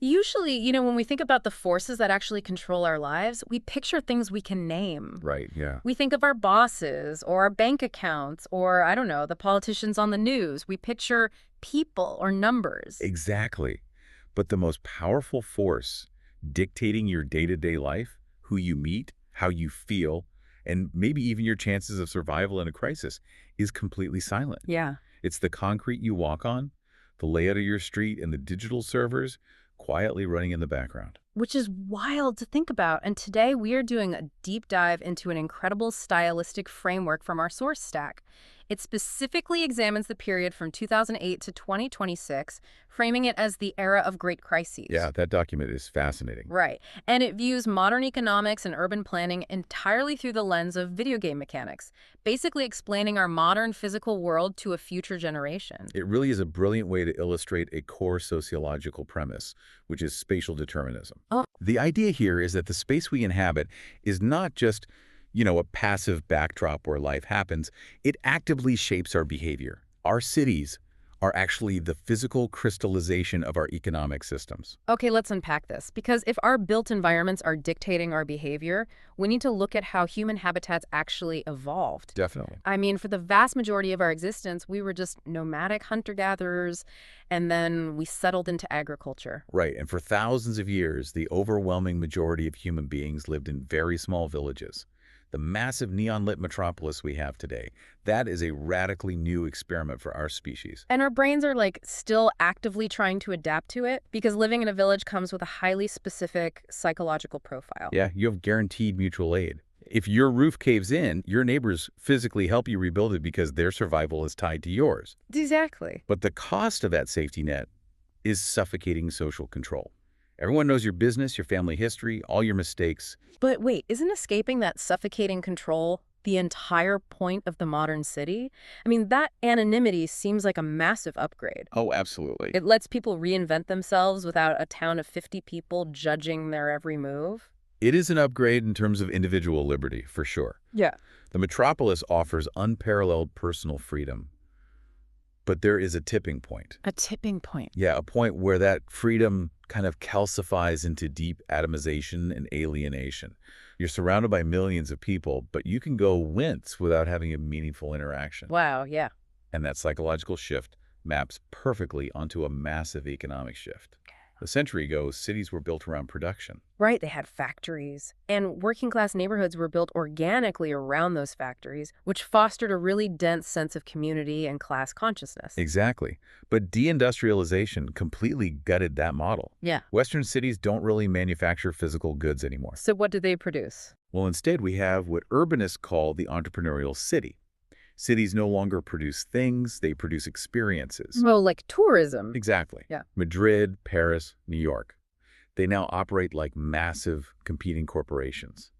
Usually, when we think about the forces that actually control our lives, we picture things we can name. Right, yeah. We think of our bosses or our bank accounts or, I don't know, the politicians on the news. We picture people or numbers. Exactly. But the most powerful force dictating your day-to-day life, who you meet, how you feel, and maybe even your chances of survival in a crisis, is completely silent. Yeah. It's the concrete you walk on, the layout of your street, and the digital servers quietly running in the background. Which is wild to think about. And today we are doing a deep dive into an incredible stylistic framework from our source stack. It specifically examines the period from 2008 to 2026, framing it as the era of great crises. Yeah, that document is fascinating. Right. And it views modern economics and urban planning entirely through the lens of video game mechanics, basically explaining our modern physical world to a future generation. It really is a brilliant way to illustrate a core sociological premise, which is spatial determinism. Oh. The idea here is that the space we inhabit is not just, a passive backdrop where life happens. It actively shapes our behavior. Our cities are actually the physical crystallization of our economic systems. Okay, let's unpack this. Because if our built environments are dictating our behavior, we need to look at how human habitats actually evolved. Definitely. I mean, for the vast majority of our existence, we were just nomadic hunter-gatherers, and then we settled into agriculture. Right, and for thousands of years, the overwhelming majority of human beings lived in very small villages. The massive neon-lit metropolis we have today, that is a radically new experiment for our species. And our brains are still actively trying to adapt to it because living in a village comes with a highly specific psychological profile. Yeah, you have guaranteed mutual aid. If your roof caves in, your neighbors physically help you rebuild it because their survival is tied to yours. Exactly. But the cost of that safety net is suffocating social control. Everyone knows your business, your family history, all your mistakes. But wait, isn't escaping that suffocating control the entire point of the modern city? I mean, that anonymity seems like a massive upgrade. Oh, absolutely. It lets people reinvent themselves without a town of 50 people judging their every move. It is an upgrade in terms of individual liberty, for sure. Yeah. The metropolis offers unparalleled personal freedom. But there is a tipping point. A tipping point. Yeah, a point where that freedom kind of calcifies into deep atomization and alienation. You're surrounded by millions of people, but you can go wince without having a meaningful interaction. Wow, yeah. And that psychological shift maps perfectly onto a massive economic shift. A century ago, cities were built around production. Right, they had factories. And working-class neighborhoods were built organically around those factories, which fostered a really dense sense of community and class consciousness. Exactly. But deindustrialization completely gutted that model. Yeah. Western cities don't really manufacture physical goods anymore. So what do they produce? Well, instead, we have what urbanists call the entrepreneurial city. Cities no longer produce things, they produce experiences. Well, like tourism. Exactly. Yeah. Madrid, Paris, New York. They now operate like massive competing corporations.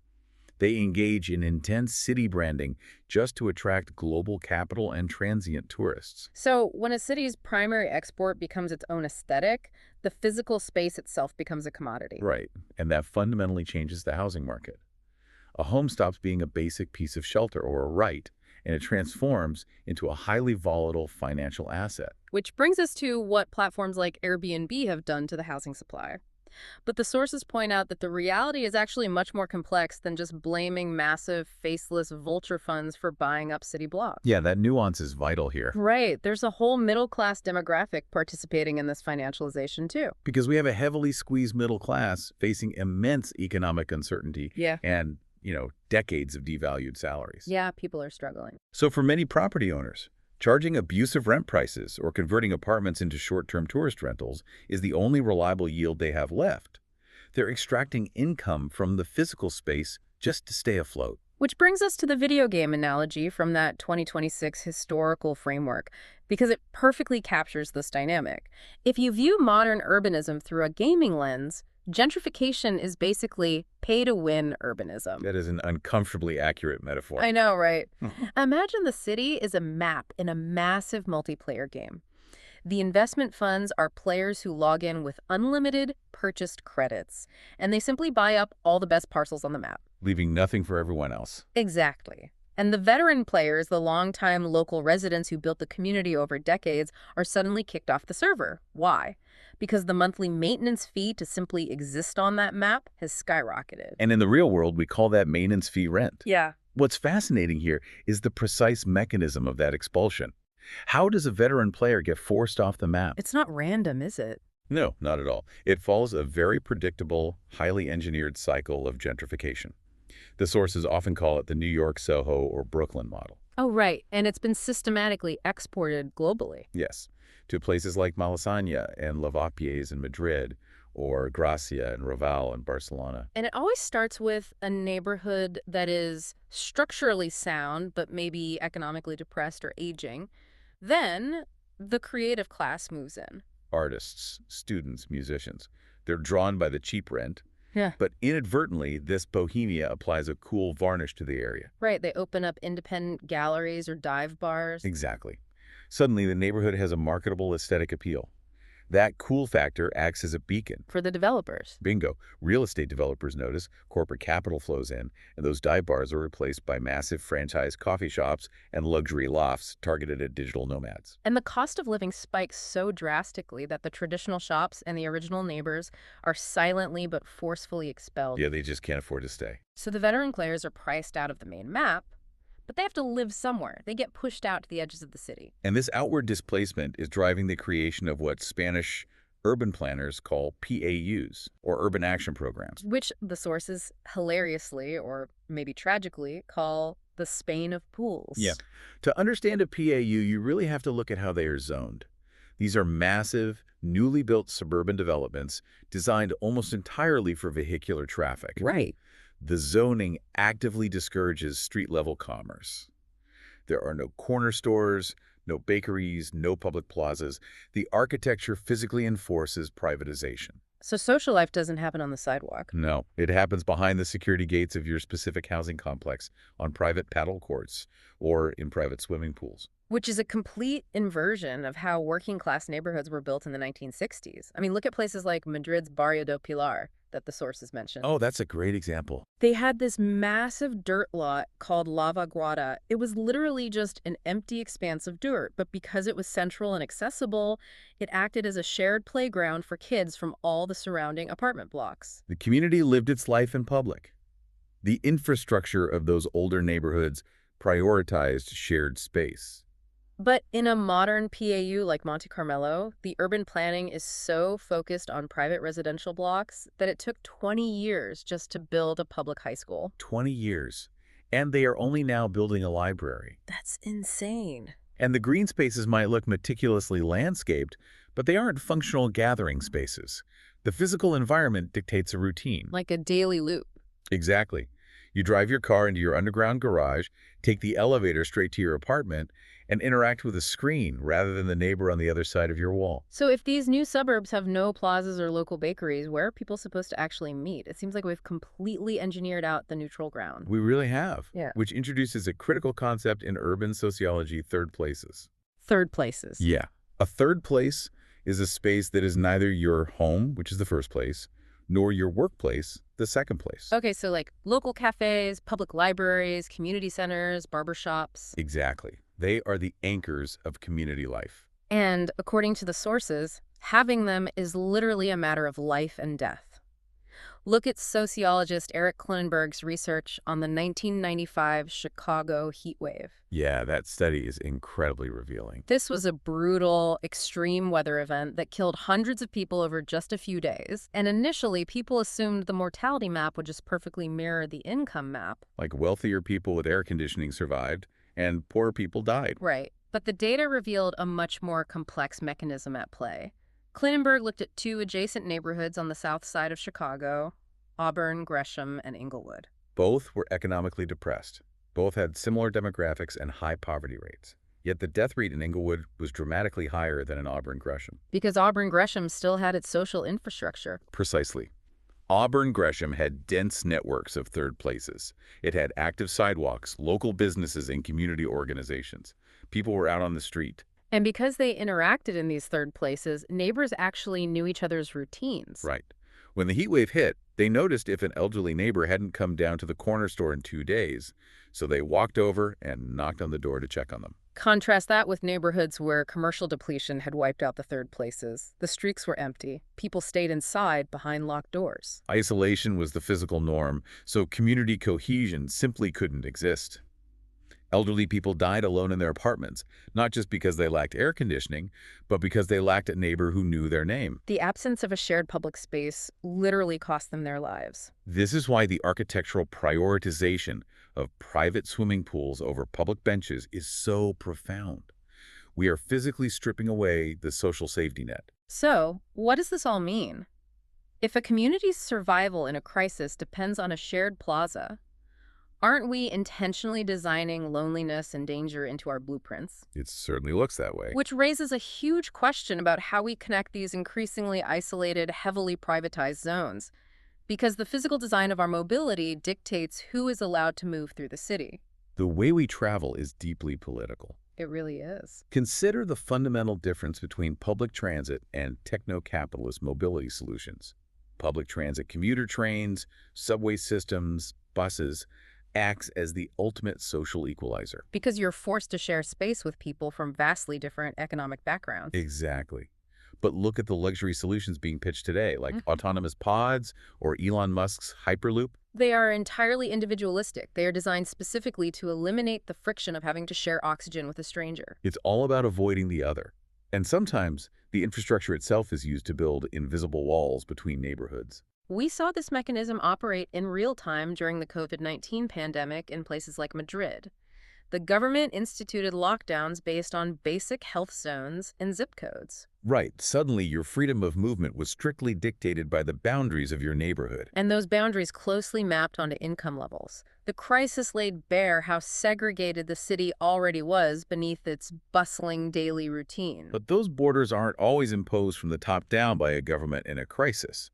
They engage in intense city branding just to attract global capital and transient tourists. So when a city's primary export becomes its own aesthetic, the physical space itself becomes a commodity. Right. And that fundamentally changes the housing market. A home stops being a basic piece of shelter or a right, and it transforms into a highly volatile financial asset. Which brings us to what platforms like Airbnb have done to the housing supply. But the sources point out that the reality is actually much more complex than just blaming massive, faceless vulture funds for buying up city blocks. Yeah, that nuance is vital here. Right. There's a whole middle-class demographic participating in this financialization, too. Because we have a heavily squeezed middle class facing immense economic uncertainty and, decades of devalued salaries. Yeah, people are struggling. So for many property owners, charging abusive rent prices or converting apartments into short-term tourist rentals is the only reliable yield they have left. They're extracting income from the physical space just to stay afloat. Which brings us to the video game analogy from that 2026 historical framework, because it perfectly captures this dynamic. If you view modern urbanism through a gaming lens, gentrification is basically pay-to-win urbanism. That is an uncomfortably accurate metaphor. I know, right? Imagine the city is a map in a massive multiplayer game. The investment funds are players who log in with unlimited purchased credits, and they simply buy up all the best parcels on the map. Leaving nothing for everyone else. Exactly. And the veteran players, the longtime local residents who built the community over decades, are suddenly kicked off the server. Why? because the monthly maintenance fee to simply exist on that map has skyrocketed. And in the real world, we call that maintenance fee rent. Yeah. What's fascinating here is the precise mechanism of that expulsion. How does a veteran player get forced off the map? It's not random, is it? No, not at all. It follows a very predictable, highly engineered cycle of gentrification. The sources often call it the New York, Soho, or Brooklyn model. Oh, right. And it's been systematically exported globally. Yes, to places like Malasaña and Lavapiés in Madrid, or Gracia and Raval in Barcelona. And it always starts with a neighborhood that is structurally sound, but maybe economically depressed or aging. Then the creative class moves in. Artists, students, musicians. They're drawn by the cheap rent. Yeah. But inadvertently, this bohemia applies a cool varnish to the area. Right. They open up independent galleries or dive bars. Exactly. Suddenly, the neighborhood has a marketable aesthetic appeal. That cool factor acts as a beacon. For the developers. Bingo. Real estate developers notice, corporate capital flows in, and those dive bars are replaced by massive franchise coffee shops and luxury lofts targeted at digital nomads. And the cost of living spikes so drastically that the traditional shops and the original neighbors are silently but forcefully expelled. Yeah, they just can't afford to stay. So the veteran players are priced out of the main map, but they have to live somewhere. They get pushed out to the edges of the city. And this outward displacement is driving the creation of what Spanish urban planners call PAUs, or urban action programs. Which the sources hilariously, or maybe tragically, call the Spain of pools. Yeah. To understand a PAU, you really have to look at how they are zoned. These are massive, newly built suburban developments designed almost entirely for vehicular traffic. Right. The zoning actively discourages street-level commerce. There are no corner stores, no bakeries, no public plazas. The architecture physically enforces privatization. So social life doesn't happen on the sidewalk. No, it happens behind the security gates of your specific housing complex, on private paddle courts, or in private swimming pools. Which is a complete inversion of how working-class neighborhoods were built in the 1960s. I mean, look at places like Madrid's Barrio do Pilar that the sources mentioned. Oh, that's a great example. They had this massive dirt lot called La Vaguada. It was literally just an empty expanse of dirt, but because it was central and accessible, it acted as a shared playground for kids from all the surrounding apartment blocks. The community lived its life in public. The infrastructure of those older neighborhoods prioritized shared space. But in a modern PAU like Monte Carmelo, the urban planning is so focused on private residential blocks that it took 20 years just to build a public high school. 20 years. And they are only now building a library. That's insane. And the green spaces might look meticulously landscaped, but they aren't functional gathering spaces. The physical environment dictates a routine. Like a daily loop. Exactly. You drive your car into your underground garage, take the elevator straight to your apartment, and interact with a screen rather than the neighbor on the other side of your wall. So if these new suburbs have no plazas or local bakeries, where are people supposed to actually meet? It seems like we've completely engineered out the neutral ground. We really have. Yeah. Which introduces a critical concept in urban sociology: third places. Third places. Yeah. A third place is a space that is neither your home, which is the first place, nor your workplace, the second place. Okay, so like local cafes, public libraries, community centers, barbershops. Exactly. They are the anchors of community life. And according to the sources, having them is literally a matter of life and death. Look at sociologist Eric Klinenberg's research on the 1995 Chicago heatwave. Yeah, that study is incredibly revealing. This was a brutal, extreme weather event that killed hundreds of people over just a few days. And initially, people assumed the mortality map would just perfectly mirror the income map. Like wealthier people with air conditioning survived, and poorer people died. Right. But the data revealed a much more complex mechanism at play. Klinenberg looked at two adjacent neighborhoods on the south side of Chicago, Auburn, Gresham, and Inglewood. Both were economically depressed. Both had similar demographics and high poverty rates. Yet the death rate in Inglewood was dramatically higher than in Auburn Gresham. Because Auburn Gresham still had its social infrastructure. Precisely. Auburn Gresham had dense networks of third places. It had active sidewalks, local businesses, and community organizations. People were out on the street. And because they interacted in these third places, neighbors actually knew each other's routines. Right. When the heat wave hit, they noticed if an elderly neighbor hadn't come down to the corner store in 2 days, so they walked over and knocked on the door to check on them. Contrast that with neighborhoods where commercial depletion had wiped out the third places. The streets were empty. People stayed inside behind locked doors. Isolation was the physical norm, so community cohesion simply couldn't exist. Elderly people died alone in their apartments, not just because they lacked air conditioning, but because they lacked a neighbor who knew their name. The absence of a shared public space literally cost them their lives. This is why the architectural prioritization of private swimming pools over public benches is so profound. We are physically stripping away the social safety net. So, what does this all mean? If a community's survival in a crisis depends on a shared plaza, aren't we intentionally designing loneliness and danger into our blueprints? It certainly looks that way. Which raises a huge question about how we connect these increasingly isolated, heavily privatized zones. Because the physical design of our mobility dictates who is allowed to move through the city. The way we travel is deeply political. It really is. Consider the fundamental difference between public transit and techno-capitalist mobility solutions. Public transit commuter trains, subway systems, buses acts as the ultimate social equalizer. Because you're forced to share space with people from vastly different economic backgrounds. Exactly. But look at the luxury solutions being pitched today, like autonomous pods or Elon Musk's Hyperloop. They are entirely individualistic. They are designed specifically to eliminate the friction of having to share oxygen with a stranger. It's all about avoiding the other. And sometimes the infrastructure itself is used to build invisible walls between neighborhoods. We saw this mechanism operate in real time during the COVID-19 pandemic in places like Madrid. The government instituted lockdowns based on basic health zones and zip codes. Right. Suddenly, your freedom of movement was strictly dictated by the boundaries of your neighborhood. And those boundaries closely mapped onto income levels. The crisis laid bare how segregated the city already was beneath its bustling daily routine. But those borders aren't always imposed from the top down by a government in a crisis.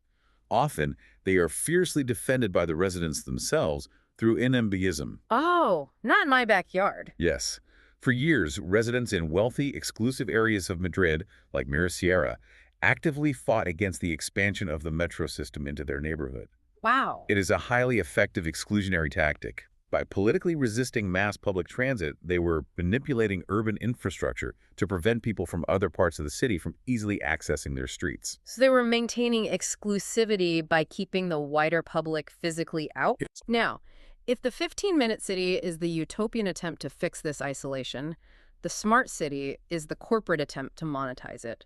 Often, they are fiercely defended by the residents themselves through NIMB-ism. Oh, not in my backyard. Yes. For years, residents in wealthy, exclusive areas of Madrid, like Mirasierra, actively fought against the expansion of the metro system into their neighborhood. Wow. It is a highly effective exclusionary tactic. By politically resisting mass public transit, they were manipulating urban infrastructure to prevent people from other parts of the city from easily accessing their streets. So they were maintaining exclusivity by keeping the wider public physically out? Yes. Now, if the 15-minute city is the utopian attempt to fix this isolation, the smart city is the corporate attempt to monetize it.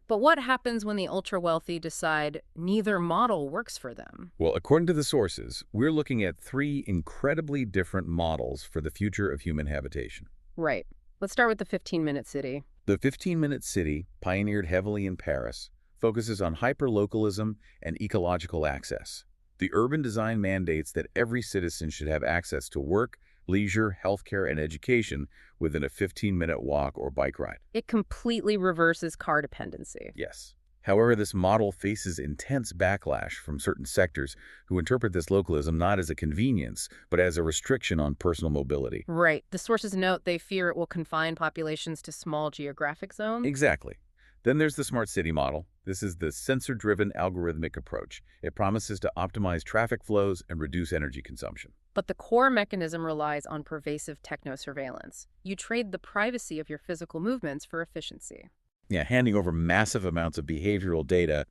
But what happens when the ultra-wealthy decide neither model works for them? Well, according to the sources, we're looking at three incredibly different models for the future of human habitation. Right. Let's start with the 15-minute city. The 15-minute city, pioneered heavily in Paris, focuses on hyperlocalism and ecological access. The urban design mandates that every citizen should have access to work, leisure, healthcare, and education within a 15-minute walk or bike ride. It completely reverses car dependency. Yes. However, this model faces intense backlash from certain sectors who interpret this localism not as a convenience, but as a restriction on personal mobility. Right. The sources note they fear it will confine populations to small geographic zones. Exactly. Then there's the smart city model. This is the sensor-driven algorithmic approach. It promises to optimize traffic flows and reduce energy consumption. But the core mechanism relies on pervasive techno-surveillance. You trade the privacy of your physical movements for efficiency. Yeah, handing over massive amounts of behavioral data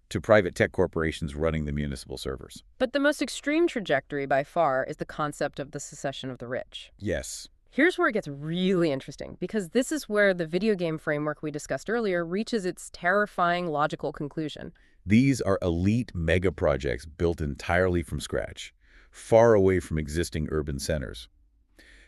to private tech corporations running the municipal servers. But the most extreme trajectory by far is the concept of the secession of the rich. Yes. Here's where it gets really interesting, because this is where the video game framework we discussed earlier reaches its terrifying logical conclusion. These are elite mega projects built entirely from scratch, far away from existing urban centers.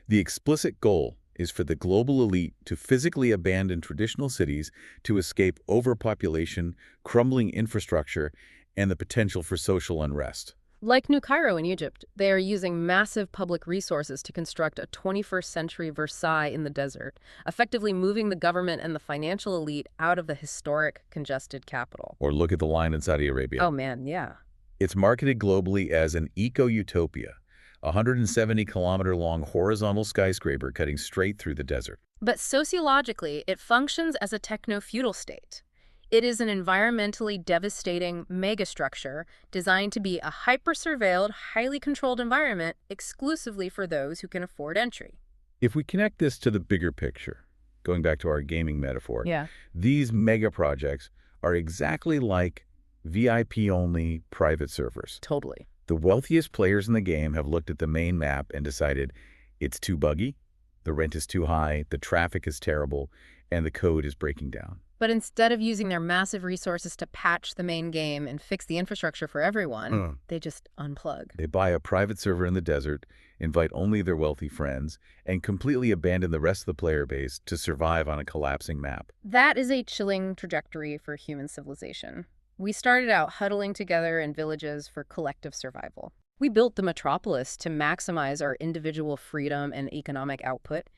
The explicit goal is for the global elite to physically abandon traditional cities to escape overpopulation, crumbling infrastructure, and the potential for social unrest. Like New Cairo in Egypt, they are using massive public resources to construct a 21st century Versailles in the desert, effectively moving the government and the financial elite out of the historic, congested capital. Or look at the line in Saudi Arabia. Oh man, yeah. It's marketed globally as an eco-utopia, a 170-kilometer-long horizontal skyscraper cutting straight through the desert. But sociologically, it functions as a techno-feudal state. It is an environmentally devastating megastructure designed to be a hyper-surveilled, highly controlled environment exclusively for those who can afford entry. If we connect this to the bigger picture, going back to our gaming metaphor, Yeah. these mega projects are exactly like VIP-only private servers. Totally. The wealthiest players in the game have looked at the main map and decided it's too buggy, the rent is too high, the traffic is terrible, and the code is breaking down. But instead of using their massive resources to patch the main game and fix the infrastructure for everyone, they just unplug. They buy a private server in the desert, invite only their wealthy friends, and completely abandon the rest of the player base to survive on a collapsing map. That is a chilling trajectory for human civilization. We started out huddling together in villages for collective survival. We built the metropolis to maximize our individual freedom and economic output.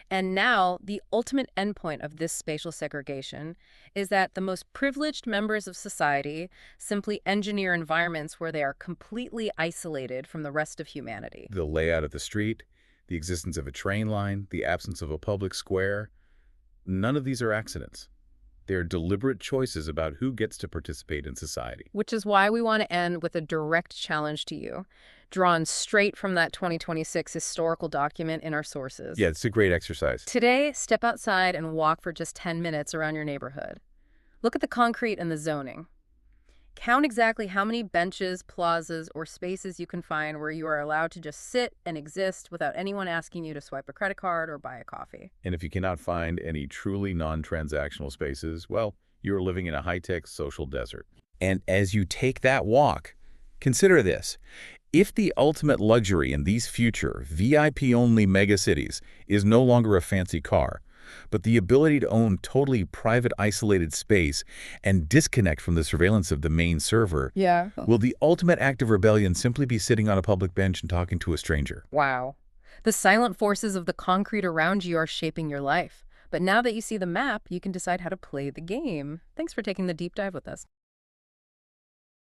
And now, the ultimate endpoint of this spatial segregation is that the most privileged members of society simply engineer environments where they are completely isolated from the rest of humanity. The layout of the street, the existence of a train line, the absence of a public square, none of these are accidents. They are deliberate choices about who gets to participate in society. Which is why we want to end with a direct challenge to you, drawn straight from that 2026 historical document in our sources. Yeah, it's a great exercise. Today, step outside and walk for just 10 minutes around your neighborhood. Look at the concrete and the zoning. Count exactly how many benches, plazas, or spaces you can find where you are allowed to just sit and exist without anyone asking you to swipe a credit card or buy a coffee. And if you cannot find any truly non-transactional spaces, well, you're living in a high-tech social desert. And as you take that walk, consider this. If the ultimate luxury in these future VIP-only megacities is no longer a fancy car, but the ability to own totally private, isolated space and disconnect from the surveillance of the main server, will the ultimate act of rebellion simply be sitting on a public bench and talking to a stranger? Wow. The silent forces of the concrete around you are shaping your life. But now that you see the map, you can decide how to play the game. Thanks for taking the deep dive with us.